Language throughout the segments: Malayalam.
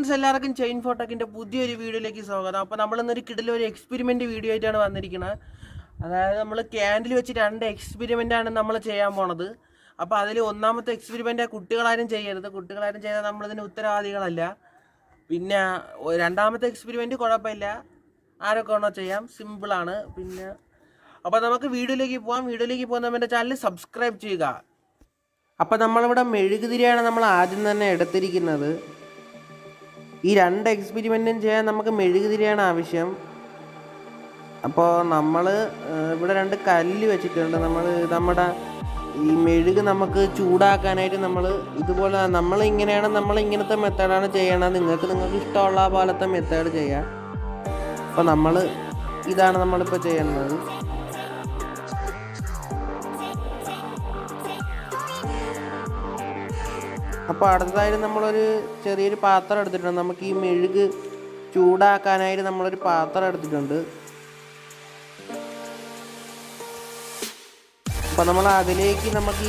ഫ്രണ്ട്സ്, എല്ലാവർക്കും ചെയിൻ ഫോട്ടോക്കിൻ്റെ പുതിയൊരു വീഡിയോയിലേക്ക് സ്വാഗതം. അപ്പോൾ നമ്മളിന്നൊരു കിടിലൊരു എക്സ്പെരിമെൻറ്റ് വീഡിയോ ആയിട്ടാണ് വന്നിരിക്കുന്നത്. അതായത് നമ്മൾ ക്യാൻഡിൽ വെച്ച് 2 എക്സ്പെരിമെൻ്റാണ് നമ്മൾ ചെയ്യാൻ പോണത്. അപ്പോൾ അതിൽ ഒന്നാമത്തെ എക്സ്പെരിമെൻ്റ് കുട്ടികളാരും ചെയ്യരുത്. കുട്ടികളാരും ചെയ്താൽ നമ്മളിതിന് ഉത്തരവാദികളല്ല. പിന്നെ രണ്ടാമത്തെ എക്സ്പെരിമെൻറ്റ് കുഴപ്പമില്ല, ആരൊക്കെ വേണോ ചെയ്യാം, സിമ്പിളാണ്. പിന്നെ അപ്പോൾ നമുക്ക് വീഡിയോയിലേക്ക് പോകാം. വീഡിയോയിലേക്ക് പോകുന്ന എൻ്റെ ചാനൽ സബ്സ്ക്രൈബ് ചെയ്യുക. അപ്പോൾ നമ്മളിവിടെ മെഴുകുതിരിയാണ് നമ്മൾ ആദ്യം തന്നെ എടുത്തിരിക്കുന്നത്. ഈ 2 എക്സ്പെരിമെൻറ്റും ചെയ്യാൻ നമുക്ക് മെഴുകുതിരിയാണ് ആവശ്യം. അപ്പോൾ നമ്മൾ ഇവിടെ 2 കല്ല് വെച്ചിട്ടുണ്ട്. നമ്മുടെ ഈ മെഴുക് നമുക്ക് ചൂടാക്കാനായിട്ട് നമ്മൾ ഇതുപോലെ ഇങ്ങനത്തെ മെത്തേഡാണ് ചെയ്യണത്. നിങ്ങൾക്ക് ഇഷ്ടമുള്ള പോലത്തെ മെത്തേഡ് ചെയ്യാം. അപ്പോൾ ഇതാണ് നമ്മളിപ്പോൾ ചെയ്യുന്നത്. അപ്പോൾ അടുത്തതായിട്ട് നമ്മളൊരു ചെറിയൊരു പാത്രം എടുത്തിട്ടുണ്ട്. നമുക്ക് ഈ മെഴുക് ചൂടാക്കാനായിട്ട് നമ്മളൊരു പാത്രം എടുത്തിട്ടുണ്ട്. അപ്പോൾ നമ്മൾ അതിലേക്ക് നമുക്ക്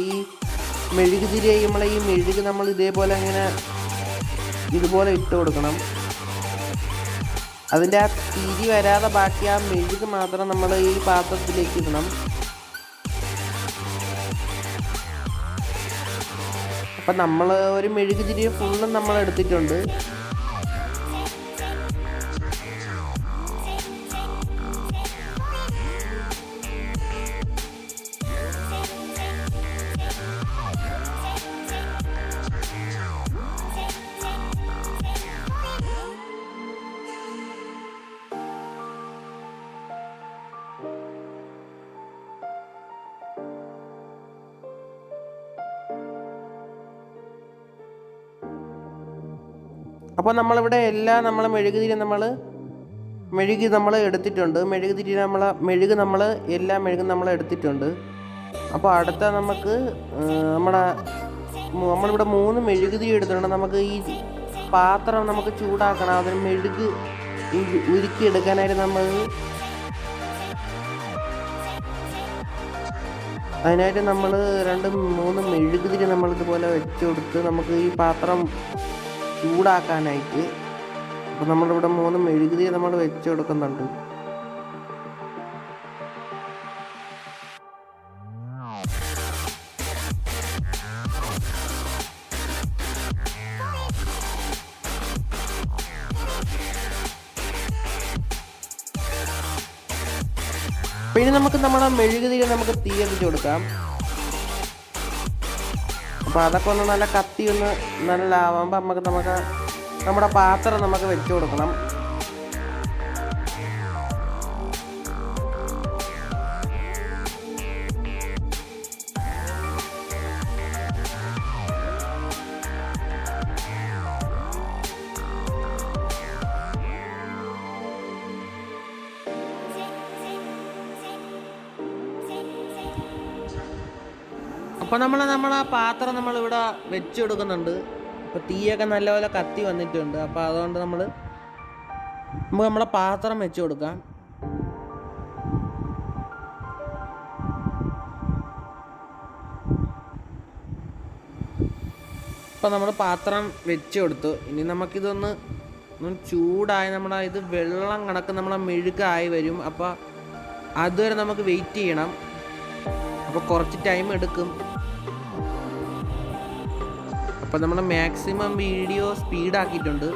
ഈ മെഴുക് തിരി ചെയ്യുമ്പോൾ ഈ മെഴുക് നമ്മൾ ഇതുപോലെ ഇട്ട് കൊടുക്കണം. അതിൻ്റെ ആ തിരി വരാതെ ബാക്കി ആ മെഴുക് മാത്രം നമ്മൾ ഈ പാത്രത്തിലേക്ക് ഇടണം. അപ്പം നമ്മൾ ഒരു മെഴുക് തിരി ഫുള്ളും നമ്മൾ എടുത്തിട്ടുണ്ട്. അപ്പോൾ നമ്മളിവിടെ മെഴുകുതിരി നമ്മൾ എടുത്തിട്ടുണ്ട്. എല്ലാ മെഴുകും നമ്മൾ എടുത്തിട്ടുണ്ട്. അപ്പോൾ അടുത്ത നമ്മളിവിടെ 3 മെഴുകുതിരി എടുത്തിട്ടുണ്ട്. നമുക്ക് ഈ പാത്രം നമുക്ക് ചൂടാക്കണം. അതിന് മെഴുക് ഉരുക്കിയെടുക്കാനായിട്ട് അതിനായിട്ട് നമ്മൾ 2-3 മെഴുകുതിരി നമ്മളിതുപോലെ വെച്ച് കൊടുത്ത് നമുക്ക് ഈ പാത്രം ചൂടാക്കാനായിട്ട്. അപ്പോൾ നമ്മളിവിടെ 3 മെഴുകുതിരി നമ്മൾ വെച്ച് കൊടുക്കുന്നുണ്ട്. പിന്നെ നമ്മുടെ മെഴുകുതിരി നമുക്ക് തീ കത്തിച്ച് കൊടുക്കാം. അപ്പോൾ അതൊക്കെ നല്ല കത്തി നല്ല ആവുമ്പോൾ നമുക്ക് നമ്മുടെ പാത്രം നമുക്ക് വെച്ച് കൊടുക്കണം. അപ്പോൾ നമ്മളെ പാത്രം നമ്മളിവിടെ വെച്ച് കൊടുക്കുന്നുണ്ട്. അപ്പോൾ തീയൊക്കെ നല്ലപോലെ കത്തി വന്നിട്ടുണ്ട്. അപ്പോൾ അതുകൊണ്ട് നമുക്ക് നമ്മളെ പാത്രം വെച്ച് കൊടുക്കാം. അപ്പോൾ നമ്മൾ പാത്രം വെച്ച് കൊടുത്തു. ഇനി നമുക്കിതൊന്ന് ചൂടായി ഇത് വെള്ളം കണക്ക് നമ്മളെ മെഴുകായി വരും. അപ്പോൾ അതുവരെ നമുക്ക് വെയിറ്റ് ചെയ്യണം. അപ്പോൾ കുറച്ച് ടൈം എടുക്കും. അപ്പോൾ നമ്മൾ മാക്സിമം വീഡിയോ സ്പീഡാക്കിയിട്ടുണ്ട്.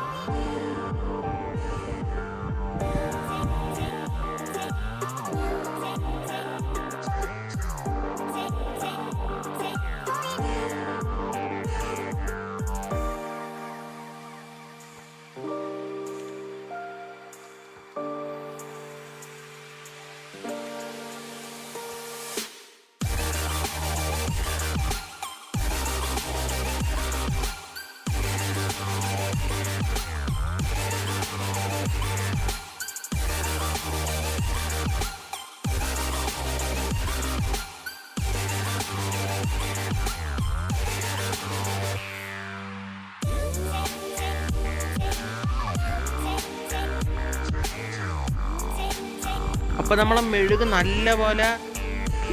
അപ്പോൾ നമ്മളെ മെഴുക് നല്ലപോലെ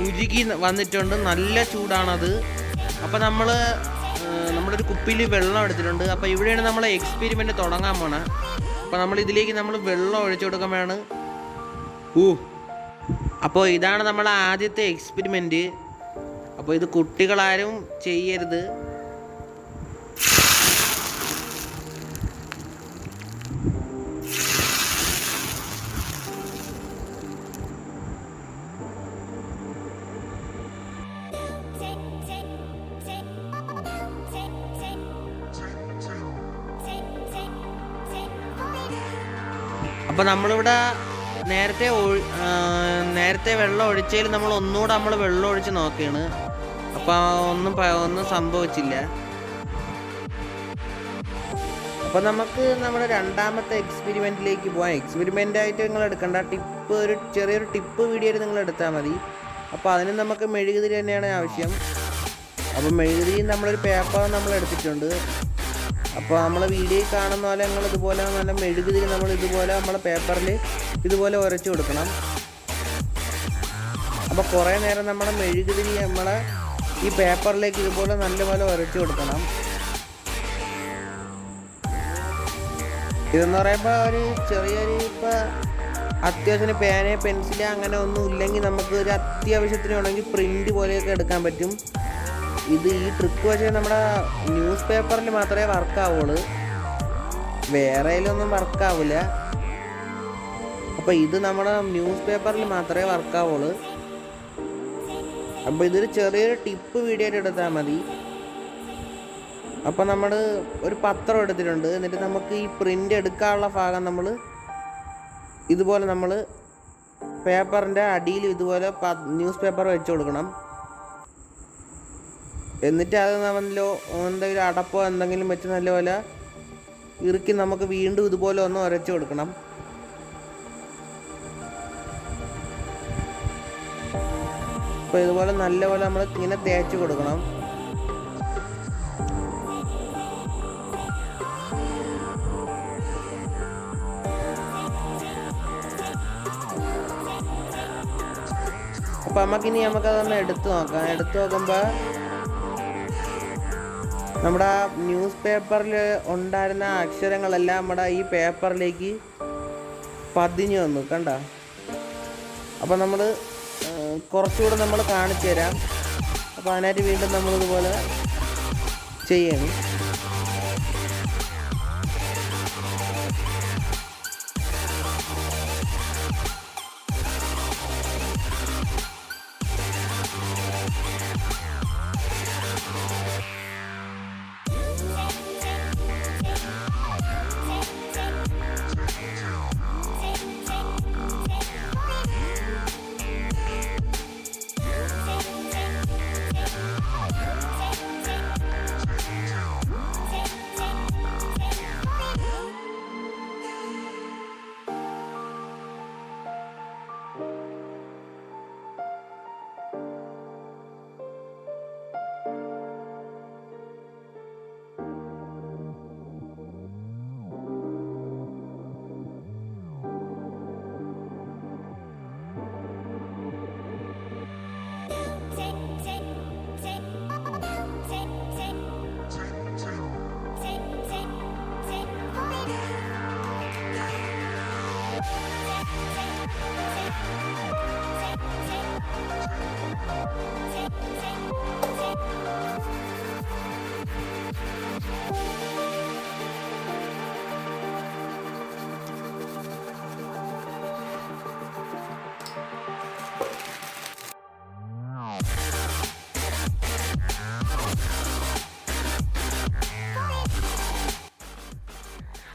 ഉരുകി വന്നിട്ടുണ്ട്. നല്ല ചൂടാണത്. അപ്പോൾ നമ്മൾ നമ്മളൊരു കുപ്പിയിൽ വെള്ളം എടുത്തിട്ടുണ്ട്. അപ്പോൾ ഇവിടെയാണ് നമ്മൾ എക്സ്പെരിമെൻ്റ് തുടങ്ങാൻ പോണത്. അപ്പോൾ നമ്മൾ ഇതിലേക്ക് വെള്ളം ഒഴിച്ചു കൊടുക്കുമ്പോഴാണ് അപ്പോൾ ഇതാണ് നമ്മളെ ആദ്യത്തെ എക്സ്പെരിമെൻ്റ്. അപ്പോൾ ഇത് കുട്ടികളാരും ചെയ്യരുത്. അപ്പോൾ നമ്മളിവിടെ നേരത്തെ വെള്ളം ഒഴിച്ചതിൽ നമ്മൾ ഒന്നുകൂടെ വെള്ളം ഒഴിച്ച് നോക്കുകയാണ്. അപ്പോൾ ഒന്നും സംഭവിച്ചില്ല. അപ്പോൾ നമുക്ക് നമ്മുടെ രണ്ടാമത്തെ എക്സ്പെരിമെൻറ്റിലേക്ക് പോകാം. എക്സ്പെരിമെൻ്റായിട്ട് നിങ്ങൾ എടുക്കേണ്ട, ഒരു ചെറിയൊരു ടിപ്പ് വീഡിയോയിൽ നിങ്ങൾ എടുത്താൽ മതി. അപ്പോൾ അതിന് നമുക്ക് മെഴുകുതിരി തന്നെയാണ് ആവശ്യം. അപ്പോൾ മെഴുകുതിരി നമ്മളൊരു പേപ്പർ എടുത്തിട്ടുണ്ട്. അപ്പോൾ നമ്മൾ വീഡിയോയിൽ കാണുന്ന പോലെ നിങ്ങൾ ഇതുപോലെ നല്ല മെഴുകുതിരി ഇതുപോലെ നമ്മളെ പേപ്പറിൽ ഇതുപോലെ ഉരച്ചു കൊടുക്കണം. അപ്പോൾ കുറേ നേരം നമ്മുടെ മെഴുകുതിരി ഈ പേപ്പറിലേക്ക് ഇതുപോലെ നല്ലപോലെ ഉരച്ചു കൊടുക്കണം. ഇതെന്ന് പറയുമ്പോൾ ഒരു ചെറിയൊരു ഇപ്പോൾ അത്യാവശ്യത്തിന് പേന പെൻസിൽ അങ്ങനെ ഒന്നും ഇല്ലെങ്കിൽ നമുക്ക് ഒരു അത്യാവശ്യത്തിന് വേണമെങ്കിൽ പ്രിൻ്റ് പോലെയൊക്കെ എടുക്കാൻ പറ്റും. ഈ ട്രിക്ക് വെച്ചാൽ നമ്മുടെ ന്യൂസ് പേപ്പറിൽ മാത്രമേ വർക്കാവുള്ളൂ, വേറെയിലൊന്നും വർക്കാവില്ല. അപ്പോൾ ഇത് നമ്മുടെ ന്യൂസ് പേപ്പറിൽ മാത്രമേ വർക്കാവുള്ളൂ. അപ്പോൾ ഇതൊരു ചെറിയൊരു ടിപ്പ് വീഡിയോ ആയിട്ട് എടുത്താൽ മതി. അപ്പോൾ നമ്മൾ ഒരു പത്രം എടുത്തിട്ടുണ്ട്. എന്നിട്ട് നമുക്ക് ഈ പ്രിൻ്റ് എടുക്കാനുള്ള ഭാഗം ഇതുപോലെ പേപ്പറിൻ്റെ അടിയിൽ ഇതുപോലെ ന്യൂസ് പേപ്പർ വെച്ച് കൊടുക്കണം. എന്നിട്ട് അത് എന്തെങ്കിലും അടപ്പോ എന്തെങ്കിലും വെച്ച് നല്ലപോലെ ഇറുക്കി നമുക്ക് വീണ്ടും ഇതുപോലെ ഒന്ന് ഉരച്ചു കൊടുക്കണം. അപ്പോൾ ഇതുപോലെ നല്ലപോലെ നമ്മൾ ഇങ്ങനെ തേച്ച് കൊടുക്കണം. അപ്പോൾ നമുക്കതൊന്ന് എടുത്തു നോക്കുമ്പോൾ നമ്മുടെ ന്യൂസ് പേപ്പറിൽ ഉണ്ടായിരുന്ന അക്ഷരങ്ങളെല്ലാം നമ്മുടെ ഈ പേപ്പറിലേക്ക് പതിഞ്ഞു വന്നു, കണ്ട. അപ്പോൾ കുറച്ചുകൂടെ കാണിച്ചു തരാം. അപ്പോൾ അതിനായിട്ട് വീണ്ടും നമ്മളിതുപോലെ ചെയ്യണം.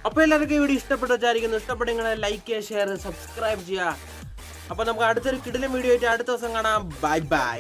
അപ്പോൾ എല്ലാവർക്കും ഈ വീഡിയോ ഇഷ്ടപ്പെട്ടു വിചാരിക്കുന്നു. ഇഷ്ടപ്പെട്ടെങ്കിൽ ലൈക്ക് ചെയ്യുക, ഷെയർ, സബ്സ്ക്രൈബ് ചെയ്യുക. അപ്പോൾ നമുക്ക് അടുത്തൊരു കിടിലൻ വീഡിയോ ആയിട്ട് അടുത്ത ദിവസം കാണാം. Bye bye.